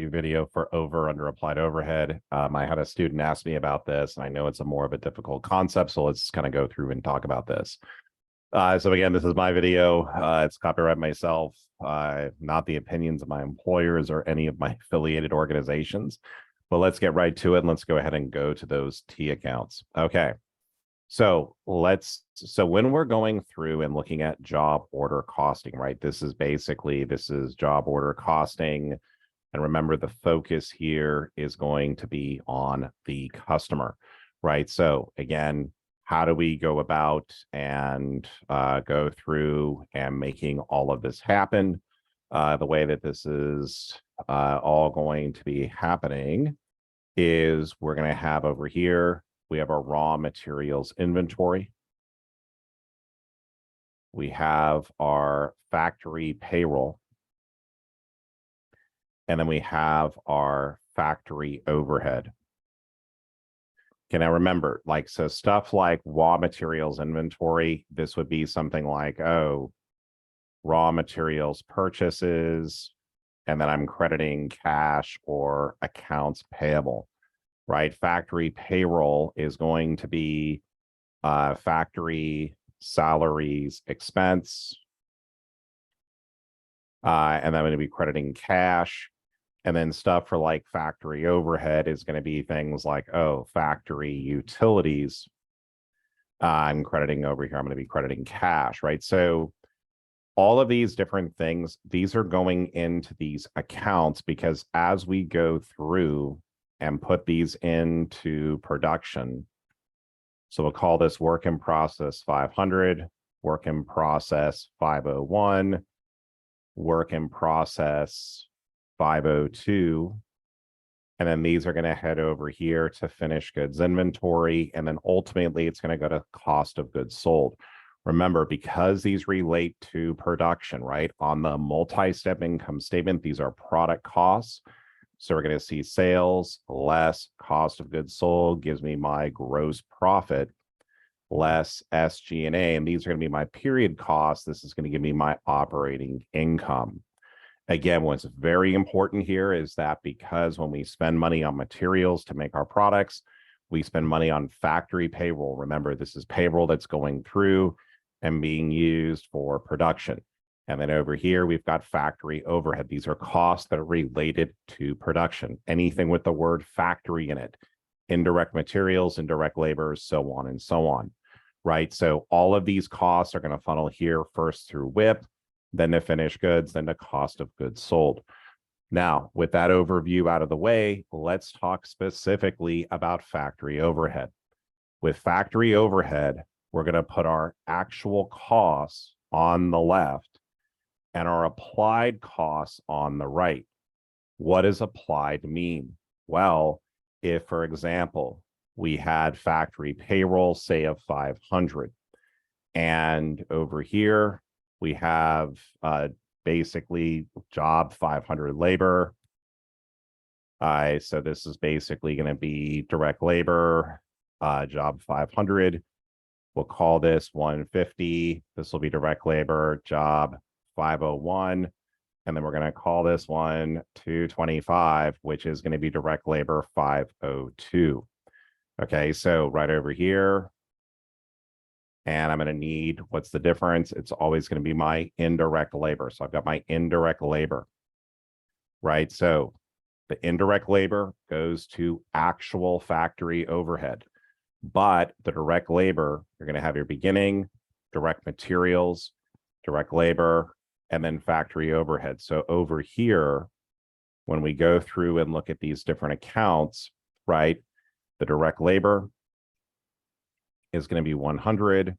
video for over under applied overhead. I had a student ask me about this, and I know it's a more of a difficult concept, so let's kind of go through and talk about this. So again, this is my video. It's copyright myself, not the opinions of my employers or any of my affiliated organizations. But let's get right to it, and let's go ahead and go to those T accounts. Okay. So when we're going through and looking at job order costing, right? This is job order costing. And remember, the focus here is going to be on the customer, right? So again, how do we go about and go through and making all of this happen? The way that this is all going to be happening is we're going to have over here, we have our raw materials inventory. We have our factory payroll. And then we have our factory overhead. Okay, now remember, so stuff like raw materials inventory, this would be something like, raw materials purchases, and then I'm crediting cash or accounts payable, right? Factory payroll is going to be factory salaries expense, and then I'm going to be crediting cash. And then stuff for like factory overhead is going to be things like, factory utilities. I'm crediting over here. I'm going to be crediting cash, right? So all of these different things, these are going into these accounts because as we go through and put these into production, so we'll call this work in process 500, work in process 501, work in process 502, and then these are going to head over here to finished goods inventory, and then ultimately it's going to go to cost of goods sold. Remember, because these relate to production, right? On the multi-step income statement, these are product costs. So we're going to see sales less cost of goods sold gives me my gross profit less SG&A, and these are going to be my period costs. This is going to give me my operating income. Again, what's very important here is that because when we spend money on materials to make our products, we spend money on factory payroll. Remember, this is payroll that's going through and being used for production. And then over here, we've got factory overhead. These are costs that are related to production. Anything with the word factory in it, indirect materials, indirect labor, so on and so on, right? So all of these costs are going to funnel here first through WIP, then to finished goods, then to cost of goods sold. Now, with that overview out of the way, let's talk specifically about factory overhead. With factory overhead, we're going to put our actual costs on the left and our applied costs on the right. What does applied mean? Well, if, for example, we had factory payroll, say, of 500, and over here, we have basically job 500 labor. So this is basically going to be direct labor, job 500. We'll call this 150. This will be direct labor, job 501. And then we're going to call this one 225, which is going to be direct labor 502. Okay, so right over here. And I'm going to need, what's the difference? It's always going to be my indirect labor. So I've got my indirect labor, right? So the indirect labor goes to actual factory overhead. But the direct labor, you're going to have your beginning, direct materials, direct labor, and then factory overhead. So over here, when we go through and look at these different accounts, right, the direct labor is going to be 100.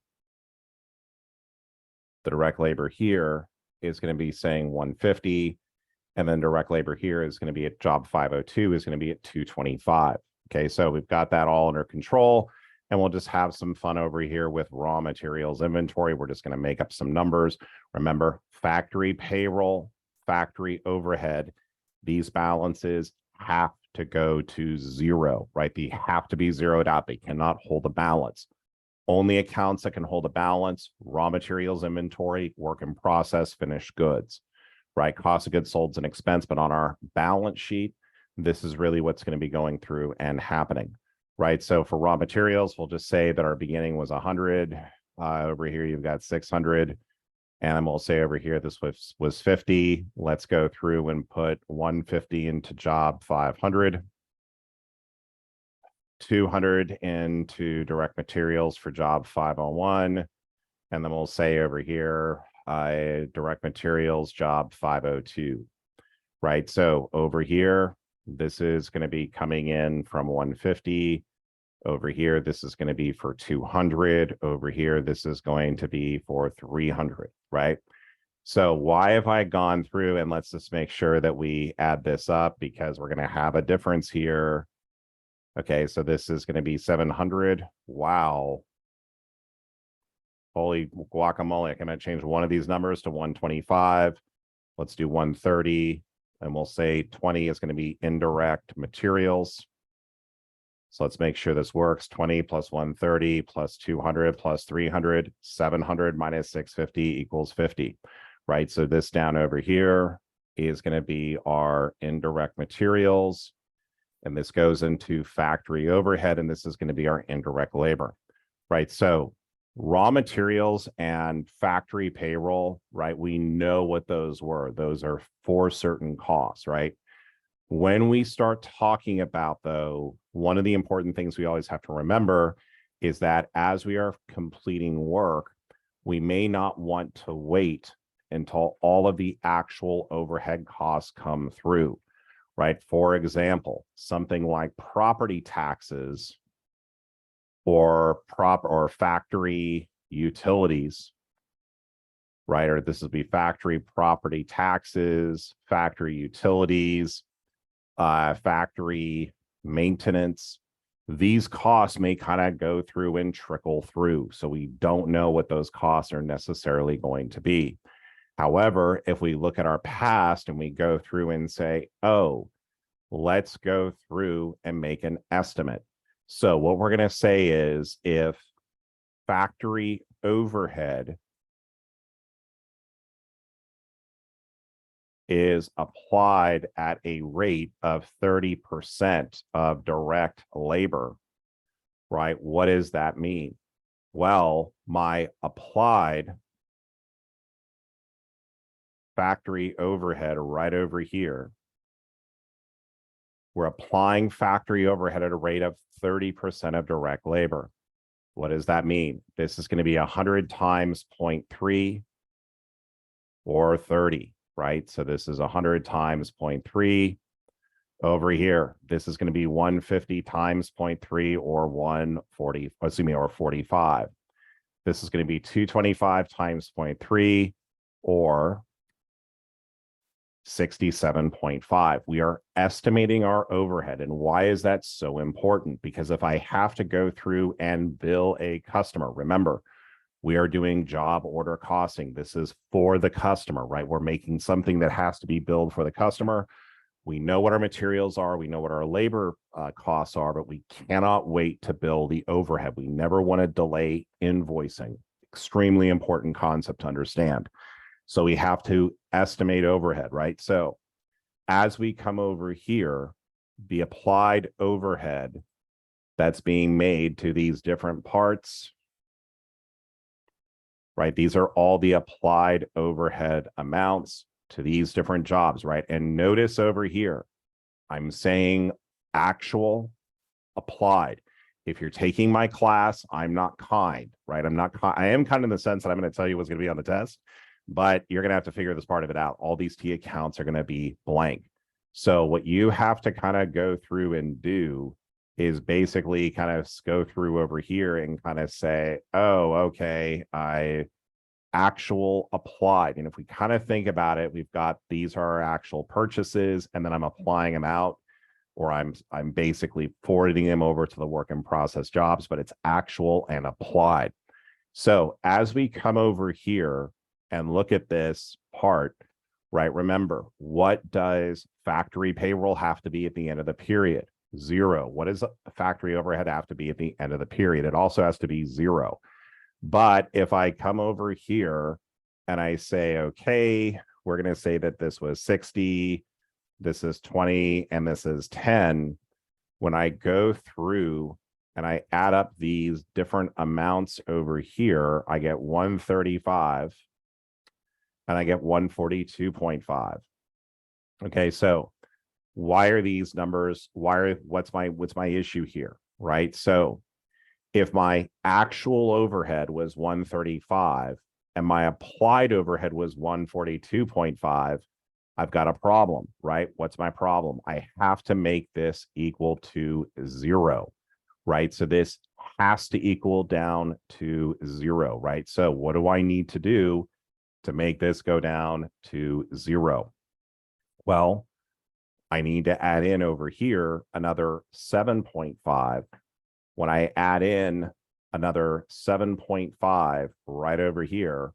The direct labor here is going to be saying 150. And then direct labor here is going to be at job 502 is going to be at 225. Okay, so we've got that all under control. And we'll just have some fun over here with raw materials inventory. We're just going to make up some numbers. Remember, factory payroll, factory overhead, these balances have to go to zero, right? They have to be zeroed out. They cannot hold a balance. Only accounts that can hold a balance, raw materials inventory, work in process, finished goods, right? Cost of goods sold is an expense, but on our balance sheet, this is really what's going to be going through and happening, right? So for raw materials, we'll just say that our beginning was 100. Over here, you've got 600. And we'll say over here, this was 50. Let's go through and put 150 into job 500. 200 into direct materials for job 501. And then we'll say over here, direct materials job 502, right? So over here, this is going to be coming in from 150. Over here, this is going to be for 200. Over here, this is going to be for 300, right? So why have I gone through, and let's just make sure that we add this up because we're going to have a difference here. Okay, so this is going to be 700. Wow. Holy guacamole. I'm going to change one of these numbers to 125. Let's do 130. And we'll say 20 is going to be indirect materials. So let's make sure this works. 20 plus 130 plus 200 plus 300, 700 minus 650 equals 50, right? So this down over here is going to be our indirect materials. And this goes into factory overhead, and this is going to be our indirect labor, right? So raw materials and factory payroll, right? We know what those were. Those are for certain costs, right? When we start talking about, though, one of the important things we always have to remember is that as we are completing work, we may not want to wait until all of the actual overhead costs come through, right? For example, something like property taxes or factory utilities, right? Or this would be factory property taxes, factory utilities, factory maintenance. These costs may kind of go through and trickle through. So we don't know what those costs are necessarily going to be. However, if we look at our past and we go through and say, oh, let's go through and make an estimate. So what we're going to say is if factory overhead is applied at a rate of 30% of direct labor, right? What does that mean? Well, my applied factory overhead right over here, we're applying factory overhead at a rate of 30% of direct labor. What does that mean? This is going to be 100 times 0.3 or 30. Right? So this is 100 times 0.3 over here. This is going to be 150 times 0.3 or 140, or 45. This is going to be 225 times 0.3 or 67.5. We are estimating our overhead. And why is that so important? Because if I have to go through and bill a customer, remember, we are doing job order costing. This is for the customer, right? We're making something that has to be billed for the customer. We know what our materials are. We know what our labor costs are, but we cannot wait to bill the overhead. We never want to delay invoicing. Extremely important concept to understand. So we have to estimate overhead, right? So as we come over here, the applied overhead that's being made to these different parts, right? These are all the applied overhead amounts to these different jobs, right? And notice over here, I'm saying actual applied. If you're taking my class, I'm not kind, right? I am kind in the sense that I'm going to tell you what's going to be on the test, but you're going to have to figure this part of it out. All these T accounts are going to be blank. So what you have to kind of go through and do is basically kind of go through over here and kind of say, oh, okay, I actual applied. And if we kind of think about it, we've got, these are our actual purchases, and then I'm applying them out, or I'm basically forwarding them over to the work in process jobs, but it's actual and applied. So as we come over here and look at this part, right, remember, what does factory payroll have to be at the end of the period? 0. What does factory overhead have to be at the end of the period? It also has to be 0. But if I come over here and I say, okay, we're going to say that this was 60, this is 20, and this is 10. When I go through and I add up these different amounts over here, I get 135 and I get 142.5. Okay, so why are these numbers? What's my issue here, right? So if my actual overhead was 135 and my applied overhead was 142.5, I've got a problem, right? What's my problem? I have to make this equal to 0, right? So this has to equal down to 0, right? So what do I need to do to make this go down to 0? Well, I need to add in over here another 7.5. When I add in another 7.5 right over here,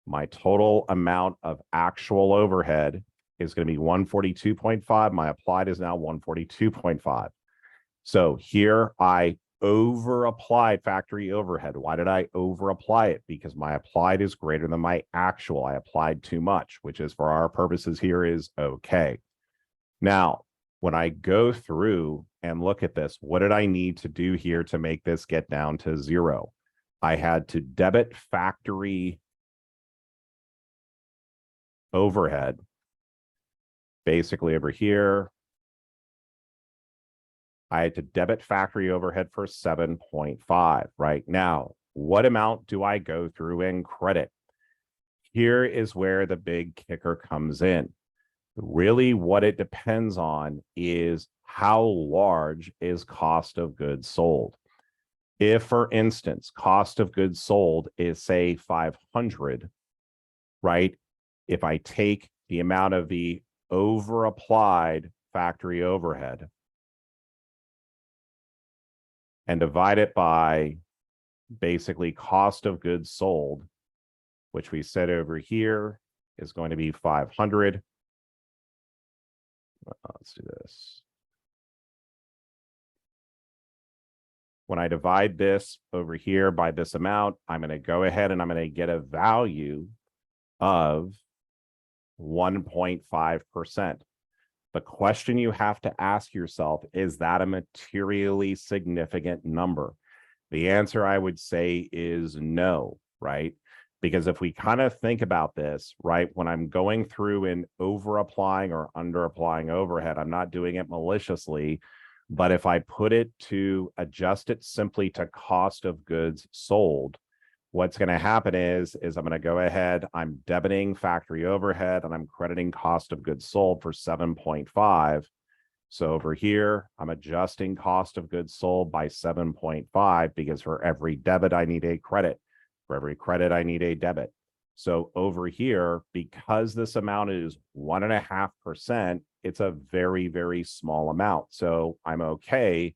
my total amount of actual overhead is going to be 142.5. My applied is now 142.5. So here I over applied factory overhead. Why did I over apply it? Because my applied is greater than my actual. I applied too much, which is for our purposes here is okay. Now, when I go through and look at this, what did I need to do here to make this get down to 0? I had to debit factory overhead, basically over here. I had to debit factory overhead for 7.5. Right now, what amount do I go through and credit? Here is where the big kicker comes in. Really, what it depends on is how large is cost of goods sold. If, for instance, cost of goods sold is, say, 500, right? If I take the amount of the over applied factory overhead and divide it by basically cost of goods sold, which we said over here is going to be 500. Let's do this. When I divide this over here by this amount, I'm going to go ahead and I'm going to get a value of 1.5%. The question you have to ask yourself, is that a materially significant number? The answer I would say is no, right? Because if we kind of think about this, right, when I'm going through and over applying or under applying overhead, I'm not doing it maliciously. But if I put it to adjust it simply to cost of goods sold, what's going to happen is I'm going to go ahead, I'm debiting factory overhead and I'm crediting cost of goods sold for 7.5. So over here, I'm adjusting cost of goods sold by 7.5 because for every debit, I need a credit. For every credit, I need a debit. So over here, because this amount is 1.5%, it's a very, very small amount. So I'm okay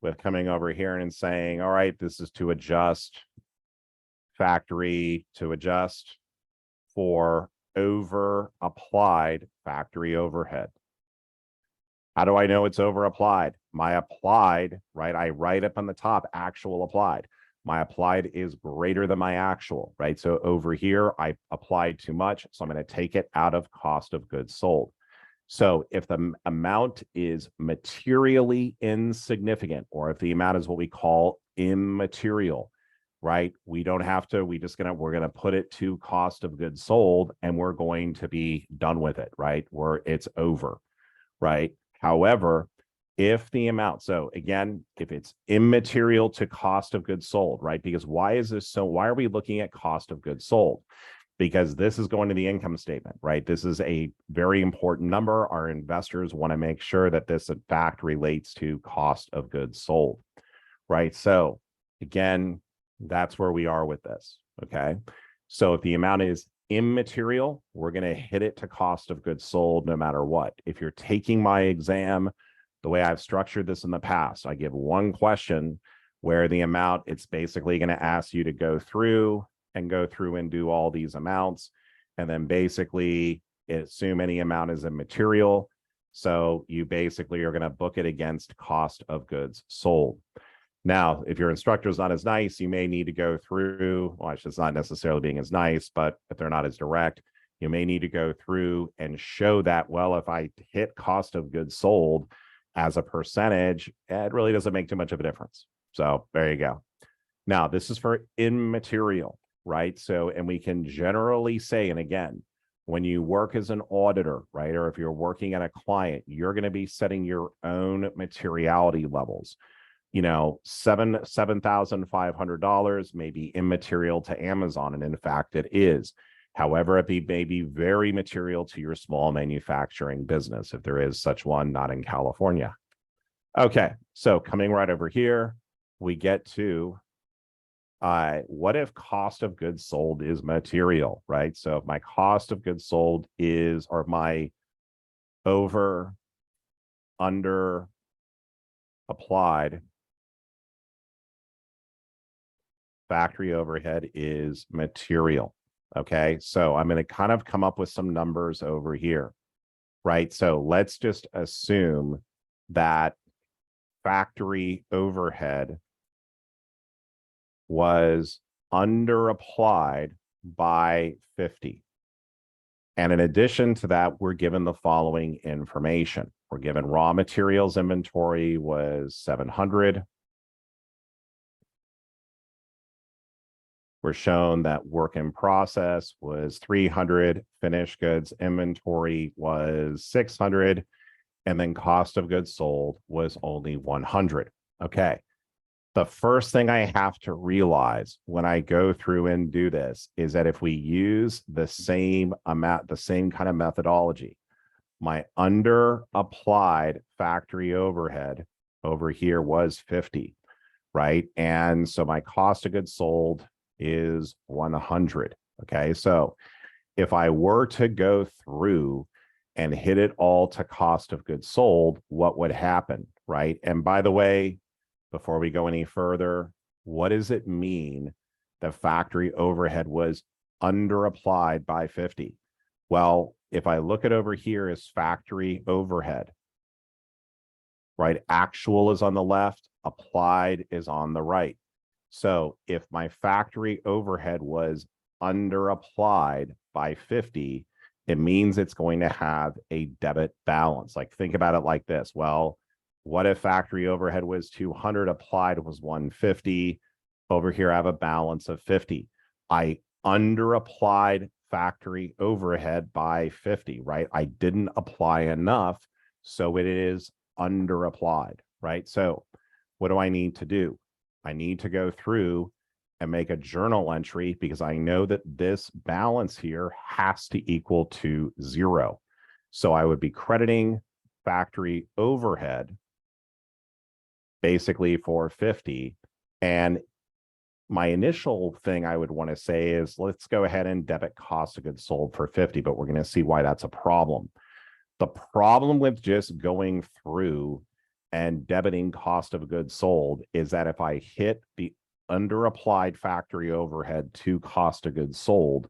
with coming over here and saying, all right, this is to adjust factory, to adjust for over applied factory overhead. How do I know it's over applied? My applied, right? I write up on the top, actual applied. My applied is greater than my actual, right? So over here, I applied too much. So I'm going to take it out of cost of goods sold. So if the amount is materially insignificant, or if the amount is what we call immaterial, right? We don't have to, we're going to put it to cost of goods sold and we're going to be done with it, right? It's over, right? However, if the amount, so again, if it's immaterial to cost of goods sold, right? Because why are we looking at cost of goods sold? Because this is going to the income statement, right? This is a very important number. Our investors want to make sure that this in fact relates to cost of goods sold, right? So again, that's where we are with this, okay? So if the amount is immaterial, we're going to hit it to cost of goods sold no matter what. If you're taking my exam, the way I've structured this in the past, I give one question where the amount, it's basically going to ask you to go through and do all these amounts. And then basically assume any amount is immaterial. So you basically are going to book it against cost of goods sold. Now, if your instructor is not as nice, you may need to go through, well, it's not necessarily being as nice, but if they're not as direct, You may need to go through and show that, well, if I hit cost of goods sold as a percentage, it really doesn't make too much of a difference. So there you go. Now, this is for immaterial, right? So, and we can generally say, and again, when you work as an auditor, right, or if you're working at a client, you're going to be setting your own materiality levels. You know, $7,500 may be immaterial to Amazon, and in fact, it is. However, it may be very material to your small manufacturing business, if there is such one, not in California. Okay, so coming right over here, we get to what if cost of goods sold is material, right? So if my cost of goods sold is, or my over, under, applied factory overhead is material. Okay, so I'm going to kind of come up with some numbers over here, right? So let's just assume that factory overhead was under applied by 50. And in addition to that, we're given the following information. We're given raw materials inventory was 700. We're shown that work in process was 300, finished goods inventory was 600, and then cost of goods sold was only 100. Okay. The first thing I have to realize when I go through and do this is that if we use the same amount, the same kind of methodology, my under applied factory overhead over here was 50, right? And so my cost of goods sold is 100. Okay, so if I were to go through and hit it all to cost of goods sold, what would happen, right? And by the way, before we go any further, what does it mean the factory overhead was under applied by 50? Well, if I look at over here as factory overhead, right? Actual is on the left, applied is on the right. So if my factory overhead was under applied by 50, it means it's going to have a debit balance. Like think about it like this. Well, what if factory overhead was 200, applied was 150? Over here, I have a balance of 50. I under applied factory overhead by 50, right? I didn't apply enough, so it is under applied, right? So what do I need to do? I need to go through and make a journal entry because I know that this balance here has to equal to 0. So I would be crediting factory overhead basically for 50. And my initial thing I would want to say is let's go ahead and debit cost of goods sold for 50, but we're going to see why that's a problem. The problem with just going through and debiting cost of goods sold is that if I hit the under applied factory overhead to cost of goods sold,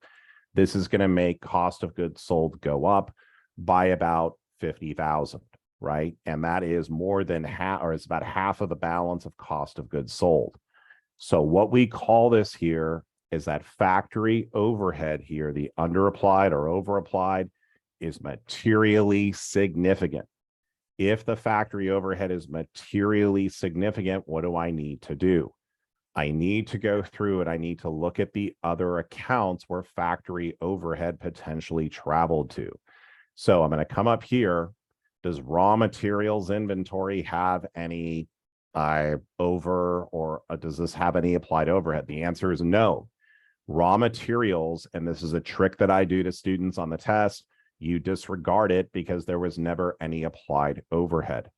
this is going to make cost of goods sold go up by about 50,000, right? And that is more than half, or it's about half of the balance of cost of goods sold. So what we call this here is that factory overhead here, the under applied or over applied, is materially significant. If the factory overhead is materially significant, what do I need to do? I need to go through and I need to look at the other accounts where factory overhead potentially traveled to. So I'm going to come up here. Does raw materials inventory have any over, or does this have any applied overhead? The answer is no. Raw materials, and this is a trick that I do to students on the test, you disregard it because there was never any applied overhead.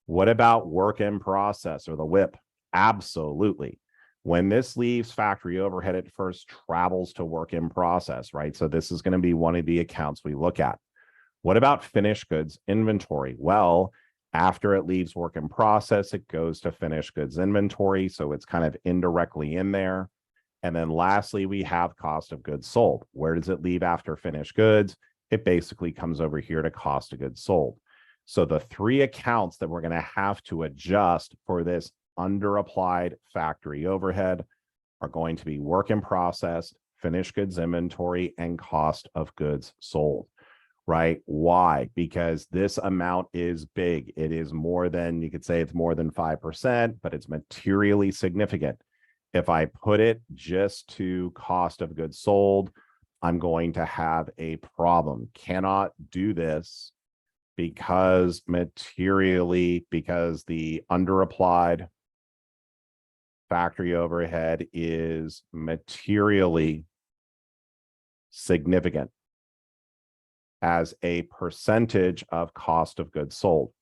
What about work in process or the WIP? Absolutely. When this leaves factory overhead, it first travels to work in process, right? So this is going to be one of the accounts we look at. What about finished goods inventory? Well, after it leaves work in process, it goes to finished goods inventory. So it's kind of indirectly in there. And then lastly, we have cost of goods sold. Where does it leave after finished goods? It basically comes over here to cost of goods sold. So the three accounts that we're going to have to adjust for this under applied factory overhead are going to be work in process, finished goods inventory, and cost of goods sold, right? Why? Because this amount is big. It is more than, you could say it's more than 5%, but it's materially significant. If I put it just to cost of goods sold, I'm going to have a problem. Cannot do this because because the underapplied factory overhead is materially significant as a percentage of cost of goods sold.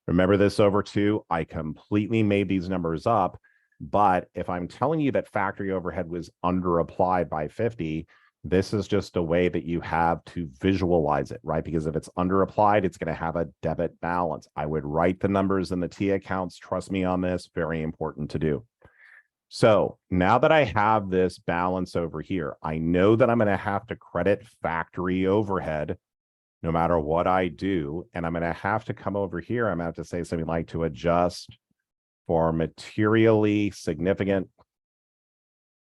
Remember this over two, I completely made these numbers up, but if I'm telling you that factory overhead was underapplied by 50, this is just a way that you have to visualize it, right? Because if it's underapplied, it's going to have a debit balance. I would write the numbers in the T accounts. Trust me on this, very important to do. So now that I have this balance over here, I know that I'm going to have to credit factory overhead no matter what I do. And I'm going to have to come over here. I'm going to have to say something like to adjust for materially significant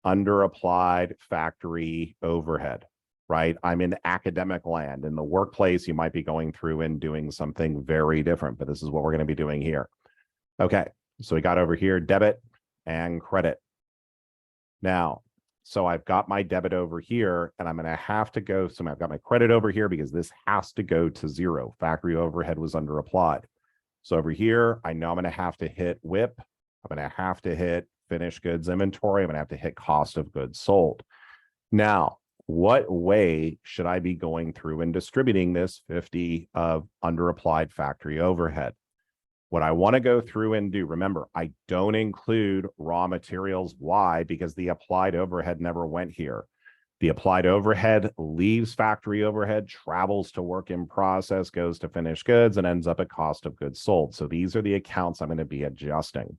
underapplied factory overhead, right? I'm in academic land. In the workplace, you might be going through and doing something very different, but this is what we're going to be doing here. Okay, so we got over here debit and credit. Now, so I've got my debit over here, and I'm going to have to go. So I've got my credit over here because this has to go to zero. Factory overhead was underapplied. So over here, I know I'm going to have to hit WIP. I'm going to have to hit finished goods inventory. I'm going to have to hit cost of goods sold. Now, what way should I be going through and distributing this 50 of underapplied factory overhead? What I want to go through and do, remember, I don't include raw materials. Why? Because the applied overhead never went here. The applied overhead leaves factory overhead, travels to work in process, goes to finished goods, and ends up at cost of goods sold. So these are the accounts I'm going to be adjusting.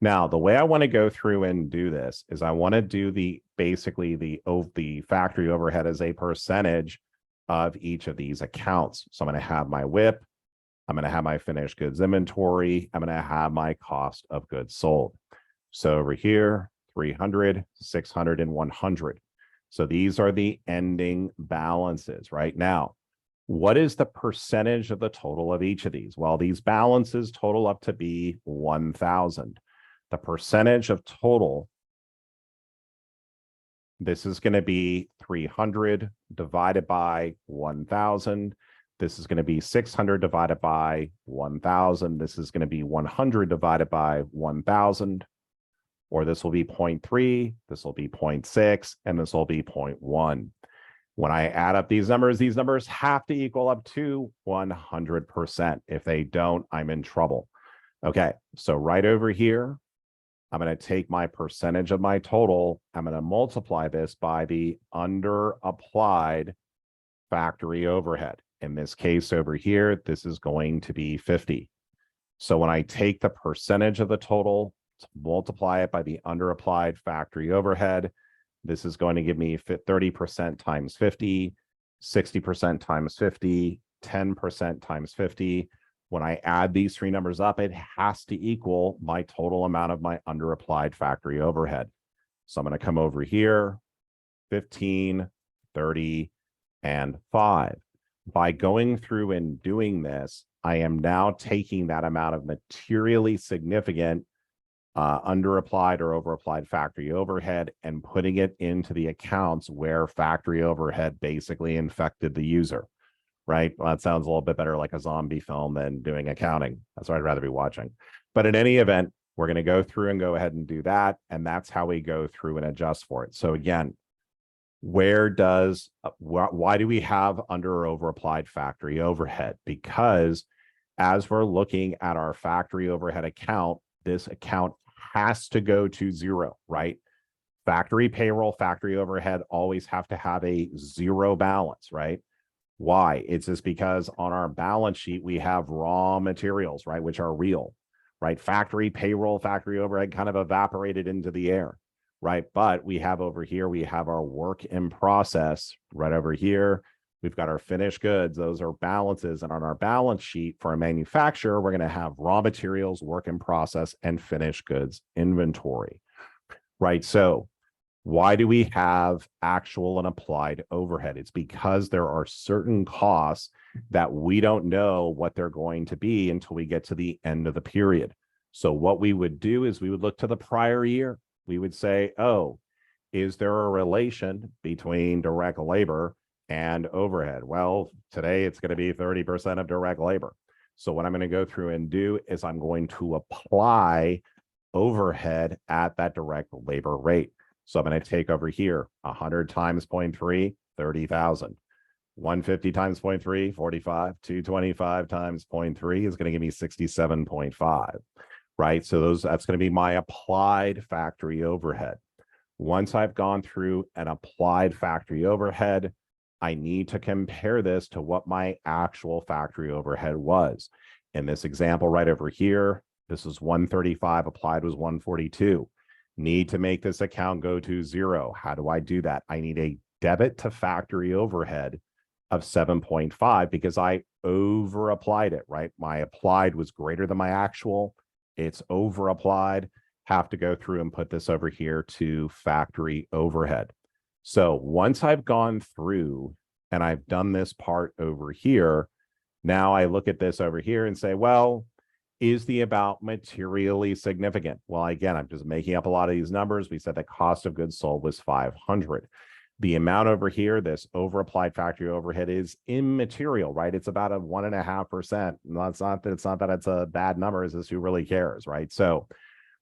Now, the way I want to go through and do this is I want to do basically the factory overhead as a percentage of each of these accounts. So I'm going to have my WIP. I'm going to have my finished goods inventory. I'm going to have my cost of goods sold. So over here, 300, 600, and 100. So these are the ending balances right now. What is the percentage of the total of each of these? Well, these balances total up to be 1,000. The percentage of total, this is going to be 300 divided by 1,000. This is going to be 600 divided by 1,000. This is going to be 100 divided by 1,000. Or this will be 0.3, this will be 0.6, and this will be 0.1. When I add up these numbers have to equal up to 100%. If they don't, I'm in trouble. Okay, so right over here, I'm going to take my percentage of my total. I'm going to multiply this by the underapplied factory overhead. In this case over here, this is going to be 50. So when I take the percentage of the total, multiply it by the underapplied factory overhead, this is going to give me 30% times 50, 60% times 50, 10% times 50. When I add these three numbers up, it has to equal my total amount of my underapplied factory overhead. So I'm going to come over here, 15, 30, and 5. By going through and doing this, I am now taking that amount of materially significant underapplied or overapplied factory overhead and putting it into the accounts where factory overhead basically infected the user, right? Well, that sounds a little bit better like a zombie film than doing accounting. That's what I'd rather be watching. But in any event, we're going to go through and go ahead and do that. And that's how we go through and adjust for it. So again, why do we have under or overapplied factory overhead? Because as we're looking at our factory overhead account, this account has to go to zero, right? Factory payroll, factory overhead always have to have a zero balance, right? Why? It's just because on our balance sheet, we have raw materials, right? Which are real, right? Factory payroll, factory overhead kind of evaporated into the air, right? But we have over here, we have our work in process right over here. We've got our finished goods. Those are balances. And on our balance sheet for a manufacturer, we're going to have raw materials, work in process, and finished goods inventory, right? So Why do we have actual and applied overhead? It's because there are certain costs that we don't know what they're going to be until we get to the end of the period. So what we would do is we would look to the prior year. We would say, oh, is there a relation between direct labor and overhead? Well, today it's going to be 30% of direct labor. So what I'm going to go through and do is I'm going to apply overhead at that direct labor rate. So I'm going to take over here 100 times 0.3, 30,000. 150 times 0.3, 45. 225 times 0.3 is going to give me 67.5, right? So that's going to be my applied factory overhead. Once I've gone through an applied factory overhead, I need to compare this to what my actual factory overhead was. In this example right over here, this is 135, applied was 142. Need to make this account go to zero. How do I do that? I need a debit to factory overhead of 7.5 because I over applied it, right? My applied was greater than my actual. It's over applied. Have to go through and put this over here to factory overhead. So once I've gone through and I've done this part over here, now I look at this over here and say, well, is the amount materially significant? Well, again, I'm just making up a lot of these numbers. We said the cost of goods sold was 500. The amount over here, this over applied factory overhead, is immaterial, right? It's about a 1.5%. It's not that it's a bad number. It's just who really cares, right? So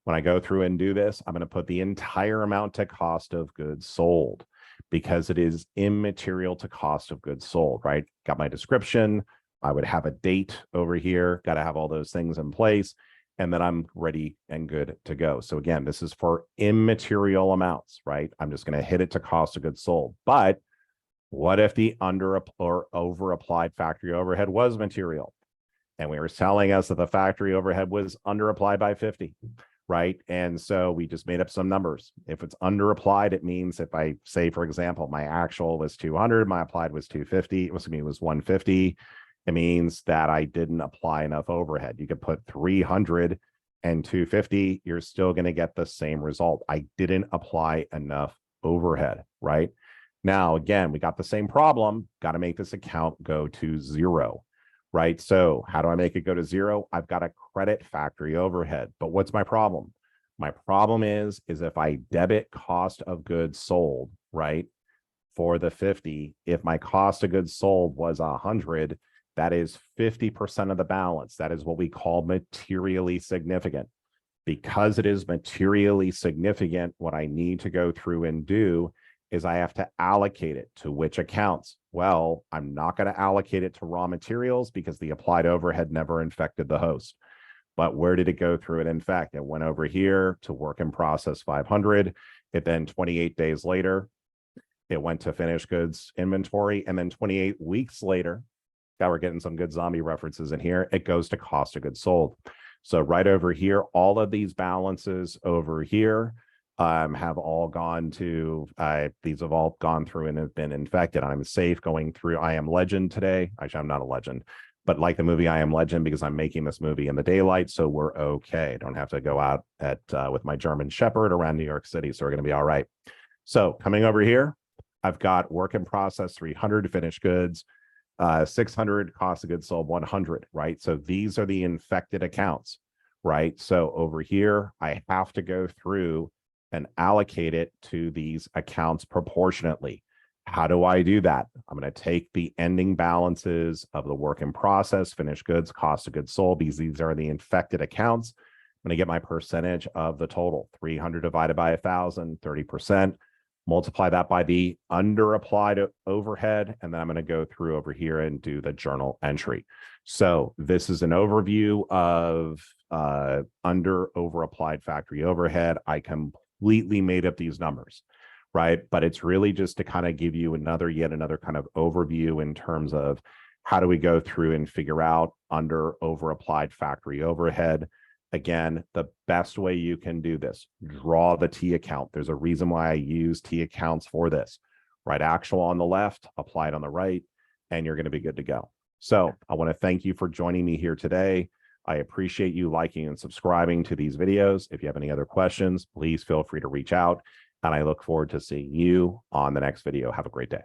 when I go through and do this, I'm going to put the entire amount to cost of goods sold because it is immaterial to cost of goods sold, right? Got my description. I would have a date over here, got to have all those things in place, and then I'm ready and good to go. So again, this is for immaterial amounts, right? I'm just going to hit it to cost of goods sold. But what if the under or over applied factory overhead was material? And we were telling us that the factory overhead was under applied by 50, right? And so we just made up some numbers. If it's under applied, it means if I say, for example, my actual was 200, my applied was 250, it was 150. It means that I didn't apply enough overhead. You could put 300 and 250, you're still going to get the same result. I didn't apply enough overhead, right? Now, again, we got the same problem, got to make this account go to zero, right? So how do I make it go to zero? I've got to credit factory overhead. But what's my problem? My problem is if I debit cost of goods sold, right, for the 50, if my cost of goods sold was 100, that is 50% of the balance. That is what we call materially significant. Because it is materially significant, what I need to go through and do is I have to allocate it to which accounts. Well, I'm not going to allocate it to raw materials because the applied overhead never infected the host. But where did it go through and infect? It went over here to work in process 500. It then 28 days later, it went to finished goods inventory. And then 28 weeks later, we're getting some good zombie references in here, it goes to cost of goods sold. So right over here, all of these balances over here have all gone to, these have all gone through and have been infected. I'm safe going through I Am Legend today. Actually, I'm not a legend, but like the movie I Am Legend, because I'm making this movie in the daylight, so we're okay. I don't have to go out with my German Shepherd around New York City, so we're going to be all right. So coming over here, I've got work in process 300 finished goods, 600 cost of goods sold 100, right? So these are the infected accounts, right? So over here, I have to go through and allocate it to these accounts proportionately. How do I do that? I'm going to take the ending balances of the work in process, finished goods, cost of goods sold, because these are the infected accounts. I'm going to get my percentage of the total, 300 divided by 1,000, 30%. Multiply that by the under applied overhead, and then I'm going to go through over here and do the journal entry. So this is an overview of under over applied factory overhead. I completely made up these numbers, right? But it's really just to kind of give you yet another kind of overview in terms of how do we go through and figure out under over applied factory overhead. Again, the best way you can do this, draw the T account. There's a reason why I use T accounts for this. Write actual on the left, apply it on the right, and you're going to be good to go. So I want to thank you for joining me here today. I appreciate you liking and subscribing to these videos. If you have any other questions, please feel free to reach out. And I look forward to seeing you on the next video. Have a great day.